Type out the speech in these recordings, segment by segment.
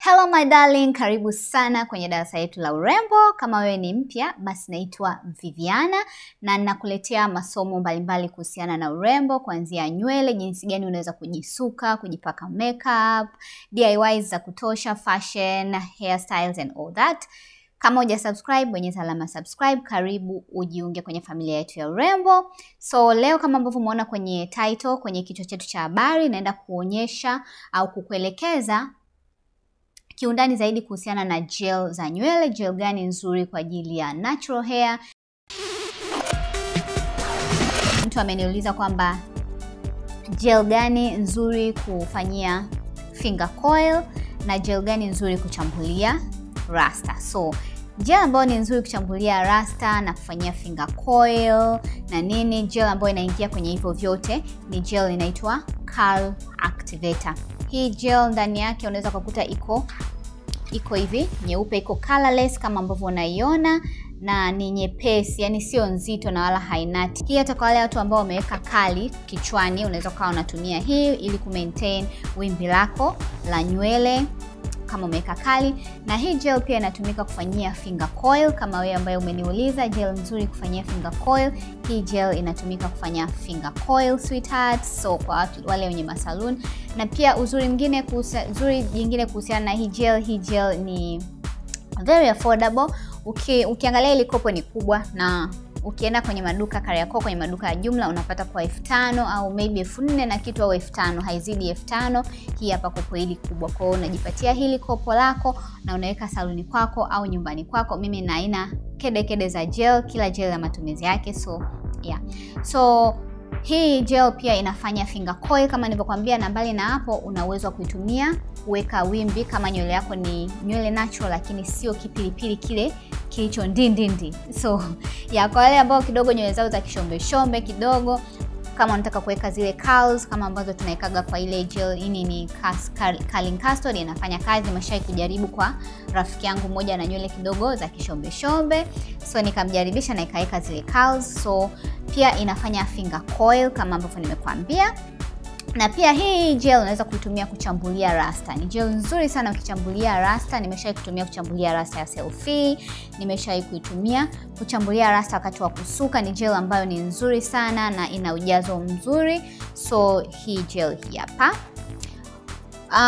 Hello my darling, karibu sana kwenye darasa letu la urembo. Kama wewe ni mpya, basi naitwa Viviana na ninakuletea masomo mbalimbali kuhusiana na urembo, kuanzia nywele, jinsi gani unaweza kujisuka, kujipaka makeup, DIYs za kutosha, fashion, hairstyles and all that. Kama hujasubscribe, bonyeza alama subscribe, karibu ujiunge kwenye familia yetu ya urembo. So leo kama ambavyo umeona kwenye title, kwenye kichwa chetu cha habari, naenda kuonyesha au kukuelekeza kiundani zaidi kuhusiana na gel za nywele, gel gani nzuri kwa ajili ya natural hair. Mtu ameniuliza kwamba gel gani nzuri kufanyia finger coil na gel gani nzuri kuchambulia rasta. So gel ambayo ni nzuri kuchambulia rasta na kufanyia finger coil na nini, gel ambayo inaingia kwenye hivyo vyote ni gel inaitwa curl activator. Hii gel ndani yake unaweza kukuta iko hivi nyeupe, iko colorless kama ambavyo unaiona, na ni nyepesi, yani sio nzito na wala hainati. Hii hata kwa wale watu ambao wameweka kali kichwani, unaweza kuwa unatumia hii ili kumaintain wimbi lako la nywele kama umeweka kali. Na hii gel pia inatumika kufanyia finger coil. Kama wewe ambaye umeniuliza gel nzuri kufanyia finger coil, hii gel inatumika kufanya finger coil sweetheart. So kwa watu wale wenye masalon. Na pia uzuri jingine kuhusiana na hii gel ni very affordable. Ukiangalia ile kopo ni kubwa, na ukienda kwenye maduka Kariakoo, kwenye maduka ya jumla unapata kwa 5,000 au maybe 4,000 na kitu, au 5,000, haizidi 5,000. Hii hapa kopo hili kubwa. Kwa hiyo unajipatia hili kopo lako na unaweka saluni kwako au nyumbani kwako. Mimi na aina kede za gel, kila gel na matumizi yake. So yeah. So hii gel pia inafanya finger coil kama nilivyokuambia, na mbali na hapo una uwezo wa kuitumia kuweka wimbi kama nywele yako ni nywele natural lakini sio kipilipili kile kilicho ndindindi. So ya kwa wale ambao kidogo nywele zao za kishombe kidogo, kama unataka kuweka zile curls kama ambazo tunaikaga kwa ile gel, hii ni curling castor, inafanya kazi. Nimeshai kujaribu kwa rafiki yangu mmoja na nywele kidogo za kishombe, so nikamjaribisha na ikaweka zile curls. So pia inafanya finger coil kama ambavyo nimekuambia. Na pia hii gel unaweza kuitumia kuchambulia rasta. Ni gel nzuri sana ukichambulia rasta. Nimeshai kutumia kuchambulia rasta ya selfie, nimeshai kuitumia kuchambulia rasta wakati wa kusuka. Ni gel ambayo ni nzuri sana na ina ujazo mzuri. So hii gel hii hapa,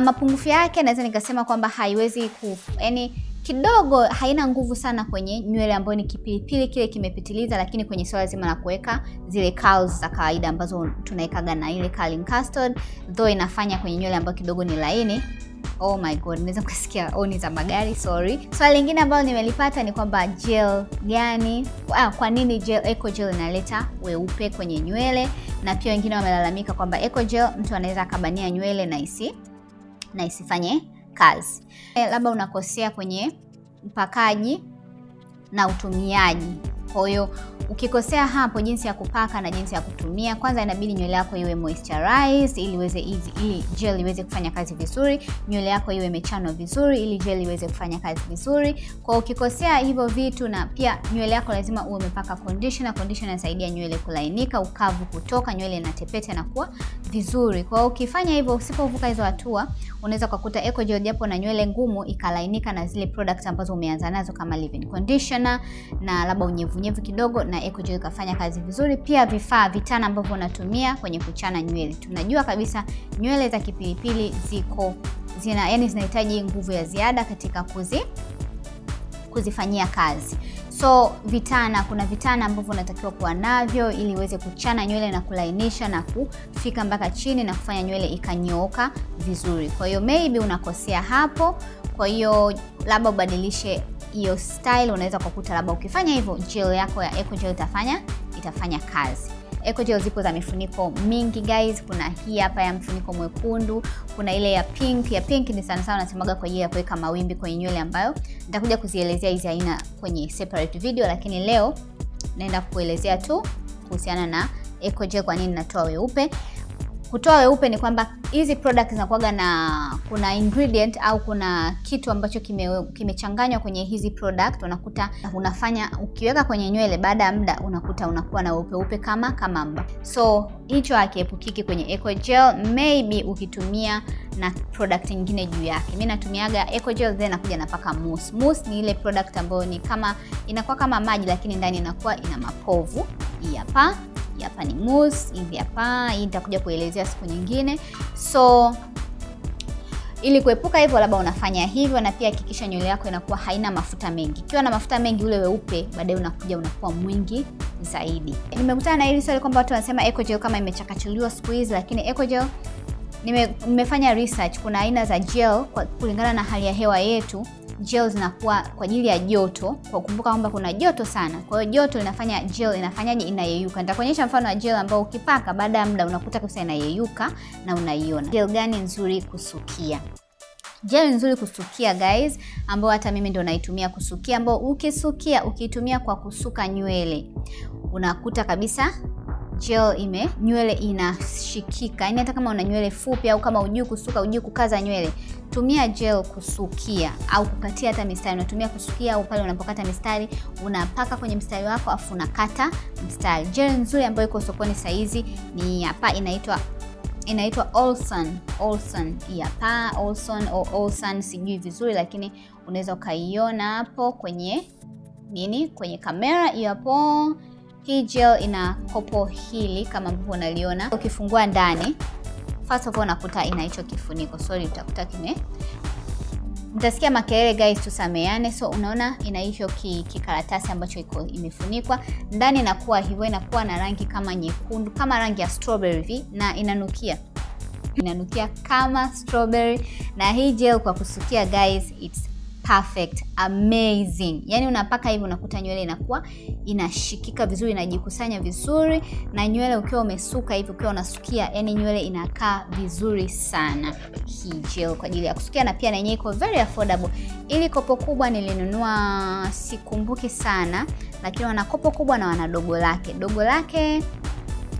mapungufu yake naweza nikasema kwamba haiwezi kidogo haina nguvu sana kwenye nywele ambayo ni kipilipili kile kimepitiliza, lakini kwenye swala zima la kuweka zile curls za kawaida ambazo tunaikaga na ile curling castor, though inafanya kwenye nywele ambayo kidogo ni laini. Oh my god, naweza kusikia oni za magari, sorry. Swali lingine ambalo nimelipata ni kwamba gel gani, kwa nini eco gel inaleta weupe kwenye nywele, na pia wengine wamelalamika kwamba eco gel mtu anaweza akabania nywele na isifanye kazi. Labda unakosea kwenye mpakaji na utumiaji. Kwa hiyo ukikosea hapo jinsi ya kupaka na jinsi ya kutumia, kwanza inabidi nywele yako iwe moisturized ili gel iweze kufanya kazi vizuri. Nywele yako iwe imechanwa vizuri ili gel iweze kufanya kazi vizuri. Kwa ukikosea hivyo vitu, na pia nywele yako lazima uwe umepaka conditioner. Conditioner inasaidia nywele kulainika, ukavu kutoka, nywele inatepeta na kuwa vizuri. Kwa ukifanya hivyo, usipovuka hizo hatua, unaweza kukuta eco gel japo na nywele ngumu ikalainika na zile products ambazo umeanza nazo kama leave-in conditioner na labda unyevunyevu kidogo, na eco gel kafanya kazi vizuri. Pia vifaa vitana ambavyo unatumia kwenye kuchana nywele. Tunajua kabisa nywele za kipilipili zinahitaji nguvu ya ziada katika kuzifanyia kazi. So kuna vitana ambavyo unatakiwa kuwa navyo ili uweze kuchana nywele na kulainisha na kufika mpaka chini na kufanya nywele ikanyooka vizuri. Kwa hiyo maybe unakosea hapo. Kwa hiyo labda ubadilishe hiyo style. Unaweza kukuta labda ukifanya hivyo gel yako ya eco gel itafanya kazi. Eco gel zipo za mifuniko mingi guys. Kuna hii hapa ya mfuniko mwekundu, kuna ile ya pink. Ya pink ni sana nasemaga kwa ajili ya kuweka mawimbi kwenye nywele, ambayo nitakuja kuzielezea hizi aina kwenye separate video, lakini leo naenda kuelezea tu kuhusiana na eco gel, kwa nini natoa weupe. kutoa weupe ni kwamba hizi products zinakuwaga na kuna ingredient au kuna kitu ambacho kimechanganywa kwenye hizi product, unakuta unafanya ukiweka kwenye nywele baada ya muda unakuta unakuwa na weupe kama amba. So hicho hakiepukiki kwenye Eco Gel, maybe ukitumia na product nyingine juu yake. Mimi natumiaga Eco Gel then nakuja napaka mousse. Mousse ni ile product ambayo ni kama inakuwa kama maji lakini ndani inakuwa ina mapovu. Hii hapa ni mousse, hivi hapa. Hii nitakuja kuelezea siku nyingine. So ili kuepuka hivyo labda unafanya hivyo, na pia hakikisha nywele yako inakuwa haina mafuta mengi. Ikiwa na mafuta mengi ule weupe baadaye unakuwa mwingi zaidi. Nimekutana na hili swali kwamba watu wanasema Eco Gel kama imechakachuliwa siku hizi, lakini Eco Gel nimefanya research, kuna aina za gel kulingana na hali ya hewa yetu. Gel zinakuwa kwa ajili ya joto, kwa kukumbuka kwamba kuna joto sana. Kwa hiyo joto linafanya gel inafanyaje, inayeyuka. Nitakuonyesha mfano wa gel ambao ukipaka baada ya muda unakuta kabisa inayeyuka na unaiona. Gel gani nzuri kusukia? Gel nzuri kusukia guys, ambao hata mimi ndo naitumia kusukia, ambao ukitumia kwa kusuka nywele unakuta kabisa gel nywele inashikika. Yaani hata kama una nywele fupi au kama hujui kusuka, hujui kukaza nywele, tumia gel kusukia au kukatia hata mistari. Unatumia kusukia au pale unapokata mistari unapaka kwenye mstari wako afu unakata mstari. Gel nzuri ambayo iko sokoni saizi ni hapa, inaitwa Olson. Hii hapa Olson sijui vizuri, lakini unaweza ukaiona hapo kwenye kwenye kamera hiyo hapo. Hii gel ina kopo hili kama ambavyo unaliona. Ukifungua ndani, first of all unakuta ina hicho kifuniko. Sorry, utakuta mtasikia makelele guys, tusameane. So unaona ina hicho kikaratasi ambacho imefunikwa. Ndani inakuwa hivyo, inakuwa na rangi kama nyekundu, kama rangi ya strawberry hivi, na inanukia kama strawberry. Na hii gel kwa kusukia guys, it's perfect, amazing. Yaani unapaka hivi unakuta nywele inakuwa inashikika vizuri, inajikusanya vizuri, na nywele ukiwa umesuka hivi, ukiwa unasukia, yani nywele inakaa vizuri sana. Hii gel kwa ajili ya kusukia, na pia na yenyewe iko very affordable. Ili kopo kubwa nilinunua sikumbuki sana, lakini wana kopo kubwa na wana dogo lake. Dogo lake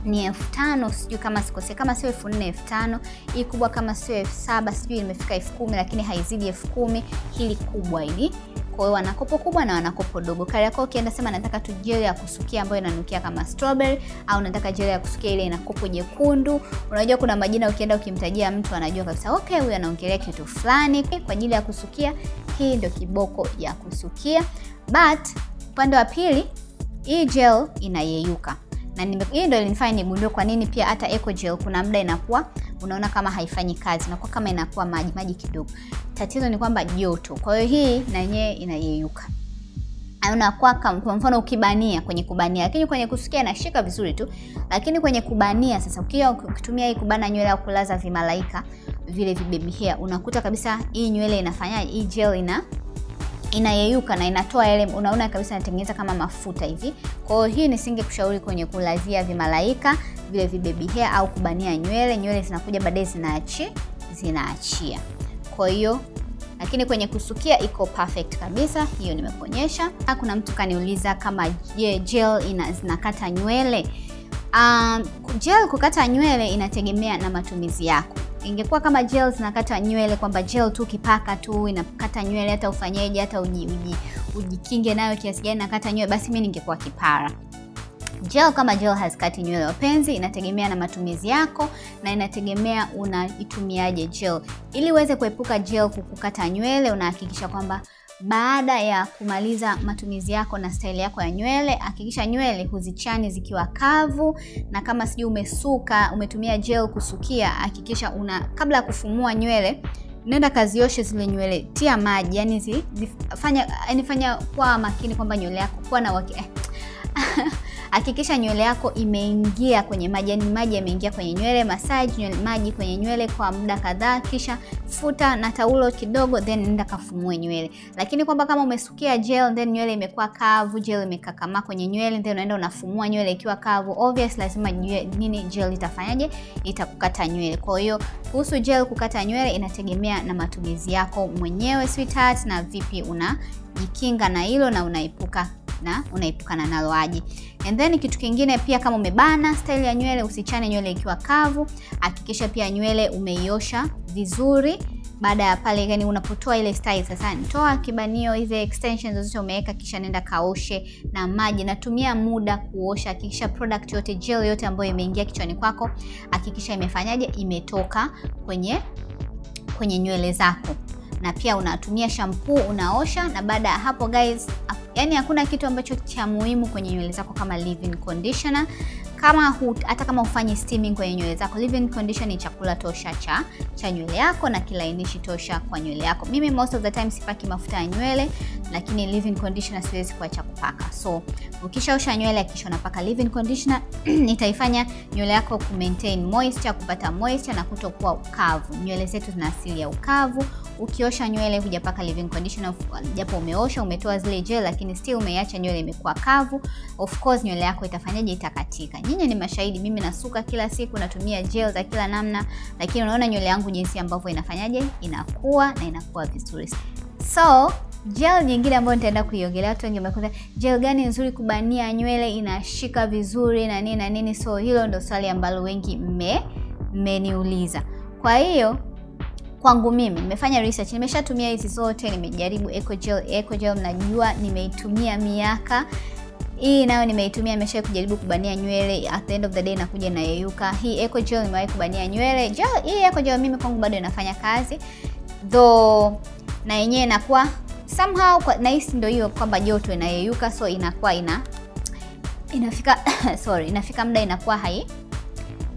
ni 5,000 sijui kama sikose, kama sio 4,000 5,000. Hii kubwa kama sio 7,000 sijui imefika 10,000, lakini haizidi 10,000 hili kubwa hili. Kwa hiyo wana kopo kubwa na wana kopo dogo. Kali yako ukienda sema nataka tu gel ya kusukia ambayo inanukia kama strawberry, au nataka gel ya kusukia ile ina kopo jekundu. Unajua kuna majina ukienda ukimtajia mtu anajua kabisa okay, huyu anaongelea kitu fulani. Kwa ajili ya kusukia, hii ndio kiboko ya kusukia. But upande wa pili, hii gel inayeyuka. Na hii ndio ilinifanya nigundue kwa nini pia hata Eco Gel kuna muda inakuwa unaona kama haifanyi kazi, inakuwa kama inakuwa maji kidogo. Tatizo ni kwamba joto. Kwa hiyo hii na yenyewe inayeyuka. Unakuwa kwa mfano ukibania, kwenye kubania, lakini kwenye kusukia inashika vizuri tu. Lakini kwenye kubania sasa, ukitumia hii kubana nywele au kulaza vimalaika vile vibaby hair, unakuta kabisa hii nywele inafanya, hii gel inayeyuka na inatoa ile, unaona kabisa inatengeneza kama mafuta hivi. Kwa hiyo hii nisingekushauri kwenye kulazia vimalaika vile vibaby hair au kubania nywele zinakuja baadaye zinaachia. Kwa hiyo lakini kwenye kusukia iko perfect kabisa, hiyo nimekuonyesha. Kuna mtu kaniuliza kama gel zinakata nywele. Gel kukata nywele inategemea na matumizi yako. Ingekuwa kama gel zinakata nywele kwamba gel tu kipaka tu inakata nywele, hata ufanyeje, hata ujikinge nayo kiasi gani nakata nywele, basi mimi ningekuwa kipara. Gel kama gel hazikati nywele wapenzi, inategemea na matumizi yako na inategemea unaitumiaje gel. Ili uweze kuepuka gel kukukata nywele, unahakikisha kwamba baada ya kumaliza matumizi yako na style yako ya nywele, hakikisha nywele huzichani zikiwa kavu. Na kama sijui umesuka, umetumia gel kusukia, hakikisha kabla ya kufumua nywele, nenda kazioshe zile nywele, tia maji, yani fanya kwa makini kwamba nywele yako kwa na hakikisha nywele yako imeingia kwenye maji, yani maji yameingia kwenye nywele, massage maji kwenye nywele kwa muda kadhaa, kisha futa na taulo kidogo, then nenda kafumue nywele. Lakini kwamba kama umesukia gel then nywele imekuwa kavu, gel imekakamaa kwenye nywele, then unaenda unafumua nywele ikiwa kavu, obvious lazima nini gel itafanyaje, itakukata nywele. Kwa hiyo kuhusu gel kukata nywele inategemea na matumizi yako mwenyewe sweetheart, na vipi unajikinga na hilo na unaepuka na unaepukana nalo aje. And then kitu kingine pia, kama umebana style ya nywele, usichane nywele ikiwa kavu. Hakikisha pia nywele umeiosha vizuri. Baada ya pale, yani unapotoa ile style sasa, toa kibanio, hizo extensions zote umeweka, kisha nenda kaoshe na maji. Natumia muda kuosha. Hakikisha product yote, gel yote ambayo imeingia kichwani kwako, hakikisha imefanyaje, imetoka kwenye nywele zako. Na pia unatumia shampoo, unaosha. Na baada ya hapo guys, yani hakuna kitu ambacho cha muhimu kwenye nywele zako kama leave-in conditioner. Hata kama ufanyi steaming kwenye nywele zako, leave-in conditioner ni chakula tosha cha nywele yako na kilainishi tosha kwa nywele yako. Mimi most of the time sipaki mafuta ya nywele, lakini leave-in conditioner siwezi kuacha kupaka. So ukishaosha nywele, kisha unapaka leave-in conditioner. Itaifanya nywele yako ku maintain moisture, kupata moisture na kutokuwa ukavu. Nywele zetu zina asili ya ukavu. Ukiosha nywele hujapaka leave-in conditioner, japo umeosha, umetoa zile gel, lakini still umeiacha nywele imekuwa kavu, of course nywele yako itafanyaje, itakatika. Nyinyi ni mashahidi, mimi nasuka kila siku, natumia gel za kila namna, lakini unaona nywele yangu jinsi ambavyo inafanyaje, inakuwa na inakuwa vizuri. So gel nyingine ambayo nitaenda kuiongelea, watu wengi wamekuza gel gani nzuri kubania nywele inashika vizuri na nini na nini. So hilo ndo swali ambalo wengi mmeniuliza. Kwa hiyo kwangu mimi nimefanya research, nimeshatumia hizi zote, nimejaribu eco gel najua nimeitumia miaka. Hii nayo nimeitumia, nimesha kujaribu kubania nywele, at the end of the day nakuja na yeyuka. Hii eco gel nimewahi kubania nywele. Hii eco gel mimi kwangu bado inafanya kazi. Though na yenyewe inakuwa somehow na hisi ndio hiyo kwamba joto inayeyuka, so inakuwa inafika muda inakuwa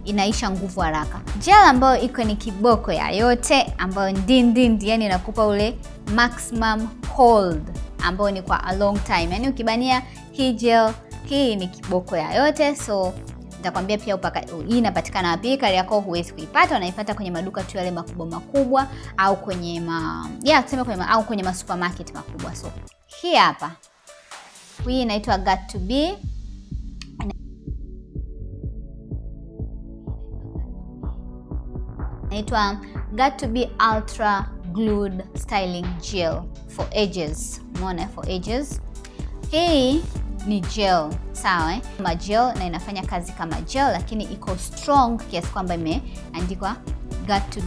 inaisha nguvu haraka. Gel ambayo iko ni kiboko ya yote, ambayo ndindi, yani inakupa ule maximum hold ambayo ni kwa a long time. Yani ukibania hii gel, hii ni kiboko ya yote. So nitakwambia pia hii inapatikana wapi. Kari yako huwezi kuipata, unaipata kwenye maduka tu yale makubwa au kwenye au kwenye supermarket makubwa. So hii hapa, hii inaitwa Got to Be. Inaitwa Got to Be Ultra Glued Styling Gel for Edges. Umeona, for edges. Hii ni gel, sawa kama gel na inafanya kazi kama gel, lakini iko strong kiasi kwamba imeandikwa Got to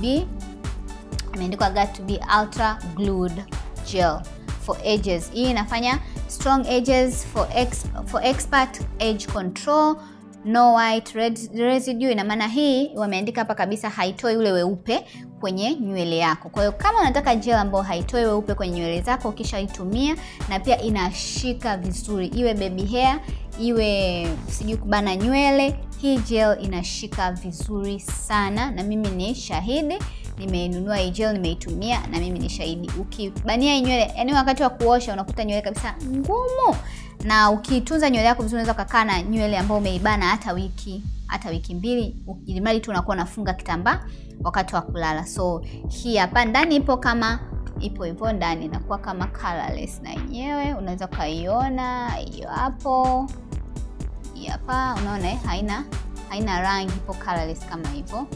Be Ultra Glued Gel for Edges. Hii inafanya strong edges for expert edge control, no white residue. Ina maana hii wameandika hapa kabisa haitoi ule weupe kwenye nywele yako. Kwa hiyo kama unataka gel ambayo haitoi weupe kwenye nywele zako, kisha itumia, na pia inashika vizuri, iwe baby hair, iwe sijui kubana nywele, hii gel inashika vizuri sana. Na mimi ni shahidi, nimeinunua hii gel, nimeitumia, na mimi ni shahidi. Ukibania nywele, yani wakati wa kuosha unakuta nywele kabisa ngumu, na ukitunza nywele yako vizuri unaweza kukaa na nywele ambayo umeibana hata wiki mbili, ili mali tu unakuwa unafunga kitambaa wakati wa kulala. So hii hapa ndani ipo hivyo ndani, inakuwa kama colorless, na yenyewe unaweza kaiona hiyo hapo. Hii hapa unaona haina rangi, ipo colorless kama hivyo.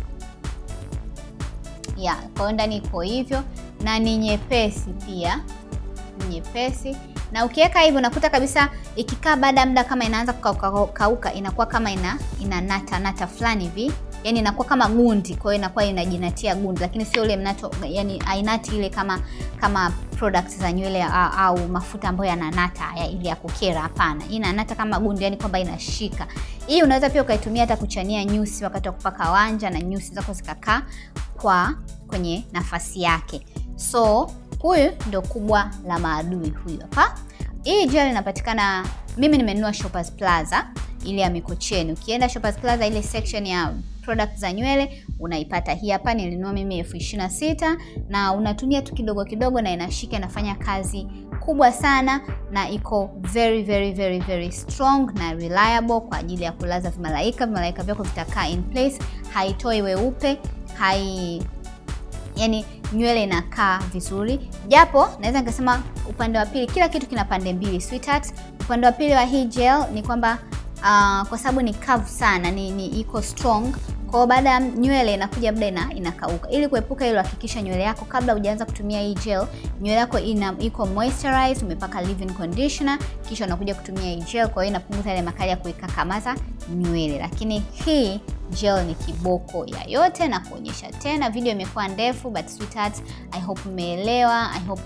Kwa hiyo ndani ipo hivyo, na ni nyepesi pia, nyepesi. Na ukiweka hivyo unakuta kabisa ikikaa baada ya muda kama inaanza kukauka, inakuwa kama ina nata fulani hivi. Yani inakuwa kama gundi, kwa hiyo inakuwa inajinatia gundi, lakini sio ile mnato, yani ainati ile kama products za nywele au mafuta ambayo yananata ile ya kukera. Hapana, inanata kama gundi, yani kwamba inashika. Hii unaweza pia ukaitumia hata kuchania nyusi wakati wa kupaka wanja, na nyusi zako zikakaa kwenye nafasi yake. So huyu ndio kubwa la maadui huyu hapa. Hii gel inapatikana, mimi nimenunua Shoppers Plaza ile ya Mikocheni. Ukienda Shoppers Plaza ile section ya product za nywele unaipata. Hii hapa nilinunua mimi 26,000, na unatumia tu kidogo kidogo na inashika, inafanya kazi kubwa sana, na iko very very very very strong na reliable kwa ajili ya kulaza malaika vyako vitakaa in place, haitoi weupe, yani nywele inakaa vizuri. Japo naweza nikasema upande wa pili, kila kitu kina pande mbili sweetheart. Upande wa pili wa hii gel ni kwamba kwa sababu ni kavu sana, ni iko strong, Kwa baada ya nywele inakuja muda inakauka. Ili kuepuka hilo, hakikisha nywele yako kabla hujaanza kutumia hii gel, nywele yako iko moisturized, umepaka leave-in conditioner, kisha unakuja kutumia hii gel. Kwa hiyo inapunguza ile makali ya kuikakamaza nywele. Lakini hii gel ni kiboko ya yote, na kuonyesha tena. Video imekuwa ndefu but sweethearts, I hope umeelewa. I hope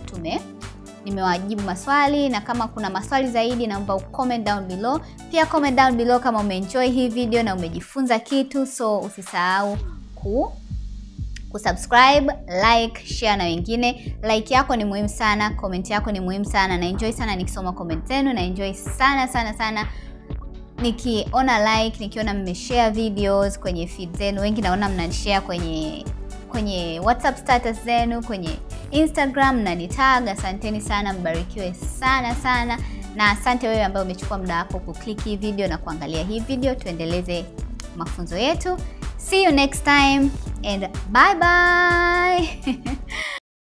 nimewajibu maswali, na kama kuna maswali zaidi naomba comment down below. Pia comment down below kama umeenjoy hii video na umejifunza kitu. So usisahau kusubscribe, like, share na wengine. Like yako ni muhimu sana, comment yako ni muhimu sana. Na enjoy sana nikisoma comment zenu, na enjoy sana nikiona like, nikiona mmeshare videos kwenye feed zenu. Wengi naona mnashare kwenye WhatsApp status zenu, kwenye Instagram na nitag. Asanteni sana, mbarikiwe sana. Na asante wewe ambaye umechukua muda wako kuklik hii video na kuangalia hii video. Tuendeleze mafunzo yetu. See you next time and bye bye.